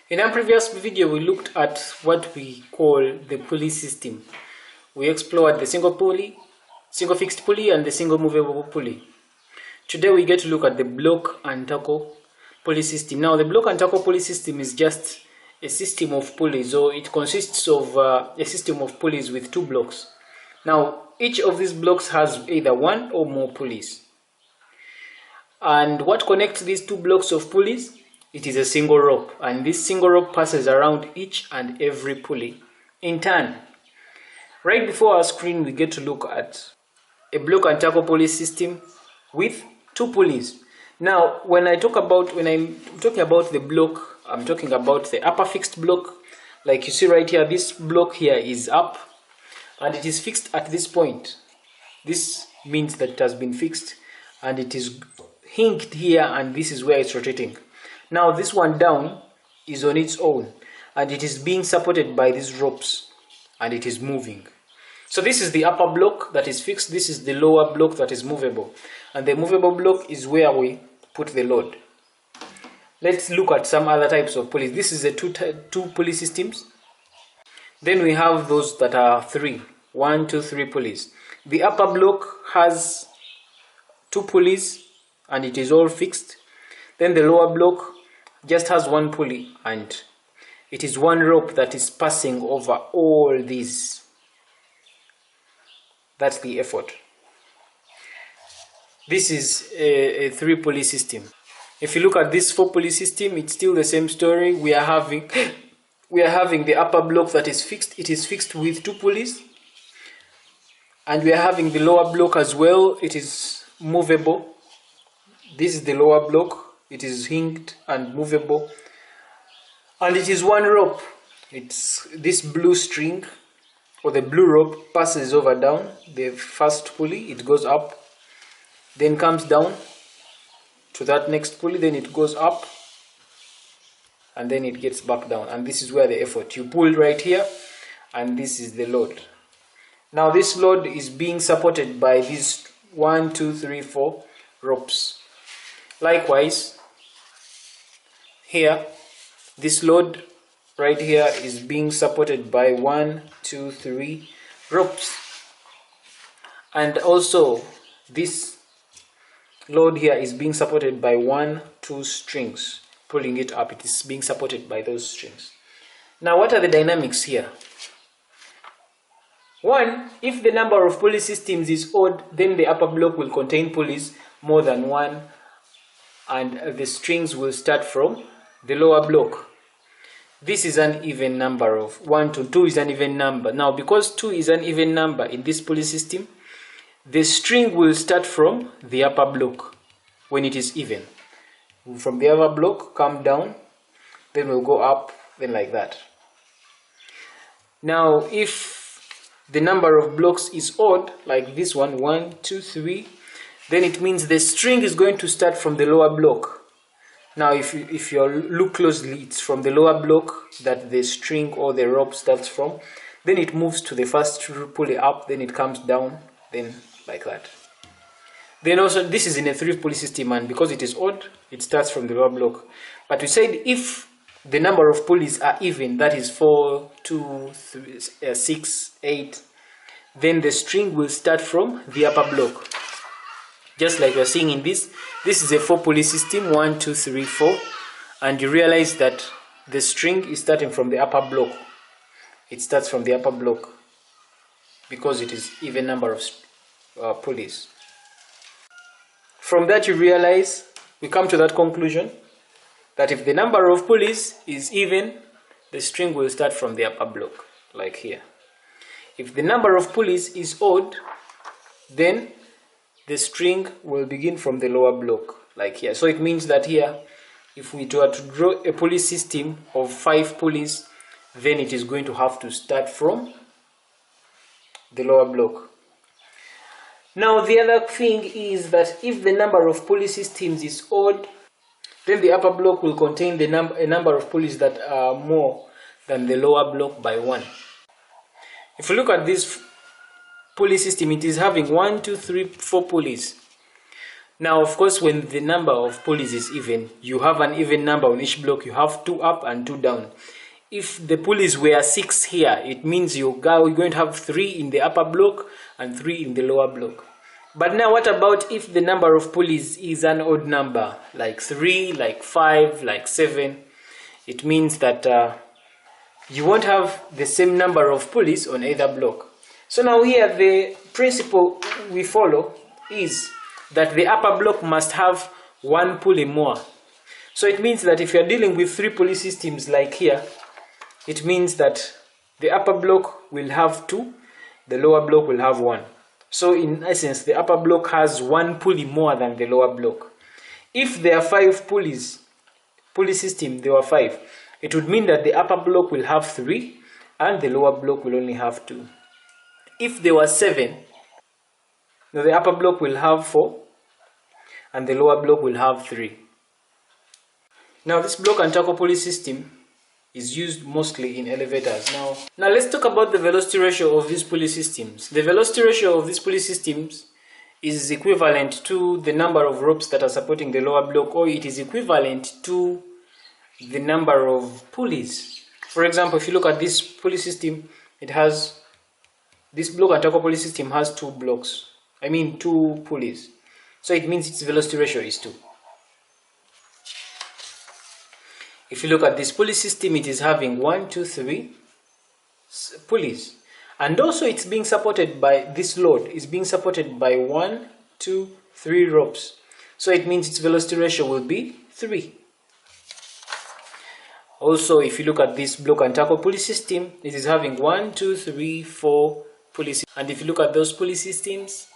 In our previous video, we looked at what we call the pulley system. We explored the single pulley, single fixed pulley, and the single movable pulley. Today we get to look at the block and tackle pulley system. Now the block and tackle pulley system is just a system of pulleys, or it consists of a system of pulleys with two blocks. Now each of these blocks has either one or more pulleys. And what connects these two blocks of pulleys? It is a single rope, and this single rope passes around each and every pulley in turn. Right before our screen, we get to look at a block and tackle pulley system with two pulleys. Now, when I'm talking about the block, I'm talking about the upper fixed block. Like you see right here, this block here is up, and it is fixed at this point. This means that it has been fixed, and it is hinged here, and this is where it's rotating. Now this one down is on its own, and it is being supported by these ropes, and it is moving. So this is the upper block that is fixed, this is the lower block that is movable, and the movable block is where we put the load. Let's look at some other types of pulleys. This is a two pulley systems. Then we have those that are one, two, three pulleys. The upper block has two pulleys and it is all fixed. Then the lower block just has one pulley, and it is one rope that is passing over all these. That's the effort. This is a three pulley system. If you look at this four pulley system, it's still the same story. We are having the upper block that is fixed. It is fixed with two pulleys, and we are having the lower block as well. It is movable. This is the lower block. It is hinged and movable, and it is one rope. It's this blue string, or the blue rope, passes over down the first pulley. It goes up, then comes down to that next pulley, then it goes up, and then it gets back down. And this is where the effort, you pull right here, and this is the load. Now this load is being supported by these 1, 2, 3, 4 ropes. Likewise, here, this load right here is being supported by 1, 2, 3 ropes. And also, this load here is being supported by 1, 2 strings. Pulling it up, it is being supported by those strings. Now, what are the dynamics here? One, if the number of pulley systems is odd, then the upper block will contain pulleys more than one, and the strings will start from the lower block. This is an even number of 1 to 2 is an even number. Now, because 2 is an even number in this pulley system, the string will start from the upper block when it is even. From the upper block, come down, then we'll go up, then like that. Now, if the number of blocks is odd, like this one, 1, 2, 3, then it means the string is going to start from the lower block. Now, if you look closely, it's from the lower block that the string or the rope starts from. Then it moves to the first pulley up, then it comes down, then like that. Then also, this is in a three pulley system, and because it is odd, it starts from the lower block. But we said if the number of pulleys are even, that is 4, 2, 3, 6, 8, then the string will start from the upper block. Just like you're seeing in this is a 4 pulley system, 1, 2, 3, 4, and you realize that the string is starting from the upper block. It starts from the upper block because it is even number of pulleys. From that you realize, we come to that conclusion, that if the number of pulleys is even, the string will start from the upper block, like here. If the number of pulleys is odd, then the string will begin from the lower block, like here. So it means that here, if we were to draw a pulley system of 5 pulleys, then it is going to have to start from the lower block. Now the other thing is that if the number of pulley systems is odd, then the upper block will contain a number of pulleys that are more than the lower block by 1. If you look at this pulley system, it is having 1, 2, 3, 4 pulleys. Now, of course, when the number of pulleys is even, you have an even number on each block. You have 2 up and 2 down. If the pulleys were 6 here, it means you're going to have 3 in the upper block and 3 in the lower block. But now what about if the number of pulleys is an odd number, like 3, like 5, like 7? It means that you won't have the same number of pulleys on either block. So now here the principle we follow is that the upper block must have 1 pulley more. So it means that if you're dealing with 3 pulley systems like here, it means that the upper block will have 2, the lower block will have 1. So in essence, the upper block has 1 pulley more than the lower block. If there are 5 pulley system, there were 5. It would mean that the upper block will have 3 and the lower block will only have 2. If there were 7, the upper block will have 4 and the lower block will have 3. Now this block and tackle pulley system is used mostly in elevators. Now let's talk about the velocity ratio of these pulley systems. The velocity ratio of these pulley systems is equivalent to the number of ropes that are supporting the lower block, or it is equivalent to the number of pulleys. For example, if you look at this pulley system, this block and tackle pulley system has 2 pulleys. So it means its velocity ratio is 2. If you look at this pulley system, it is having 1, 2, 3 pulleys. And also it's being supported by this load. It's being supported by 1, 2, 3 ropes. So it means its velocity ratio will be 3. Also, if you look at this block and tackle pulley system, it is having 1, 2, 3, 4 pulleys. And if you look at those pulley systems,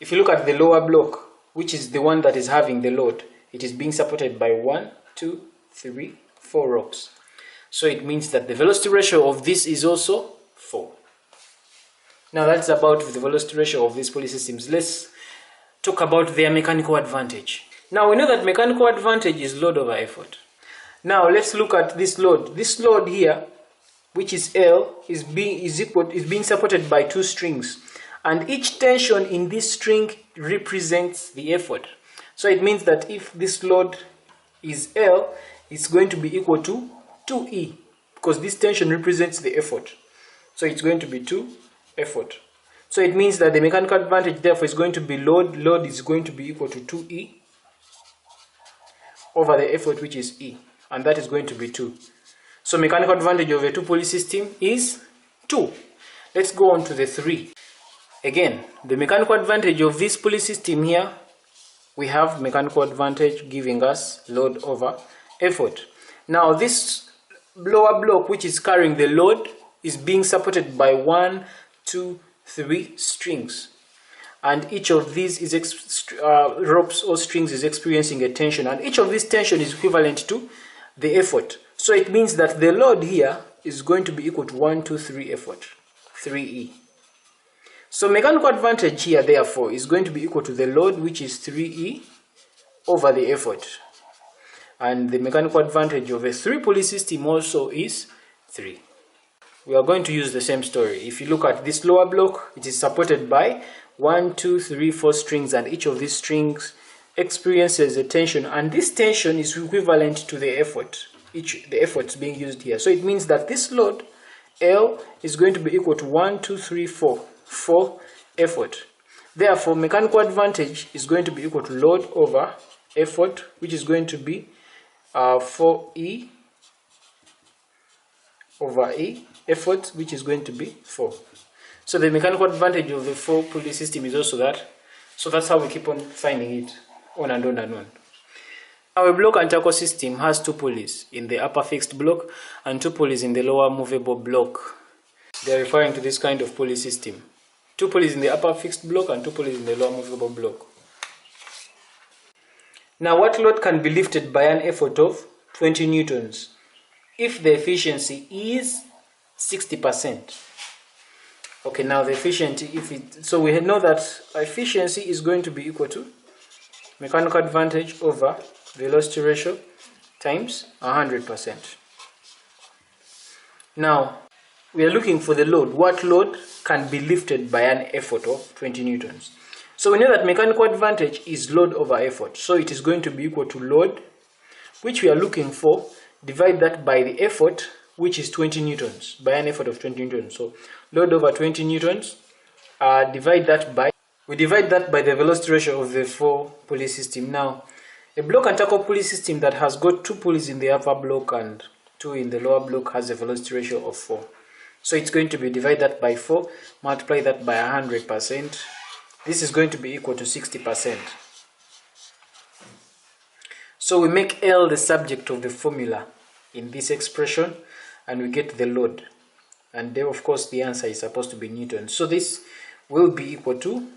if you look at the lower block, which is the one that is having the load, it is being supported by 1, 2, 3, 4 ropes. So it means that the velocity ratio of this is also 4. Now that's about the velocity ratio of these pulley systems. Let's talk about their mechanical advantage. Now we know that mechanical advantage is load over effort. Now let's look at this load. This load here, which is L, is being supported by 2 strings. And each tension in this string represents the effort. So it means that if this load is L, it's going to be equal to 2E, because this tension represents the effort. So it's going to be 2 effort. So it means that the mechanical advantage therefore is going to be load. Load is going to be equal to 2E over the effort, which is E, and that is going to be 2. So mechanical advantage of a 2 pulley system is 2. Let's go on to the 3. Again, the mechanical advantage of this pulley system here, we have mechanical advantage giving us load over effort. Now this lower block, which is carrying the load, is being supported by 1, 2, 3 strings, and each of these is ropes or strings is experiencing a tension, and each of these tension is equivalent to the effort. So it means that the load here is going to be equal to 1, 2, 3 effort, 3E. So mechanical advantage here therefore is going to be equal to the load, which is 3E, over the effort. And the mechanical advantage of a 3 pulley system also is 3. We are going to use the same story. If you look at this lower block, it is supported by 1, 2, 3, 4 strings, and each of these strings experiences a tension, and this tension is equivalent to the effort, the efforts being used here. So it means that this load L is going to be equal to 1, 2, 3, 4 effort. Therefore, mechanical advantage is going to be equal to load over effort, which is going to be 4E over E, effort, which is going to be 4. So the mechanical advantage of the 4 pulley system is also that. So that's how we keep on finding it on and on and on. Our block and tackle system has 2 pulleys in the upper fixed block and 2 pulleys in the lower movable block. They are referring to this kind of pulley system. 2 pulleys in the upper fixed block and 2 pulleys in the lower movable block. Now, what load can be lifted by an effort of 20 newtons if the efficiency is 60%? Okay, now the efficiency, so we know that efficiency is going to be equal to mechanical advantage over velocity ratio times 100%. Now, we are looking for the load. What load can be lifted by an effort of 20 newtons? So we know that mechanical advantage is load over effort. So it is going to be equal to load, which we are looking for, divide that by the effort, which is 20 newtons, by an effort of 20 newtons. So load over 20 newtons, divide that by the velocity ratio of the 4-pulley system. Now, a block and tackle pulley system that has got 2 pulleys in the upper block and 2 in the lower block has a velocity ratio of 4. So it's going to be divide that by 4, multiply that by 100%. This is going to be equal to 60%. So we make L the subject of the formula in this expression, and we get the load. And there, of course, the answer is supposed to be Newton. So this will be equal to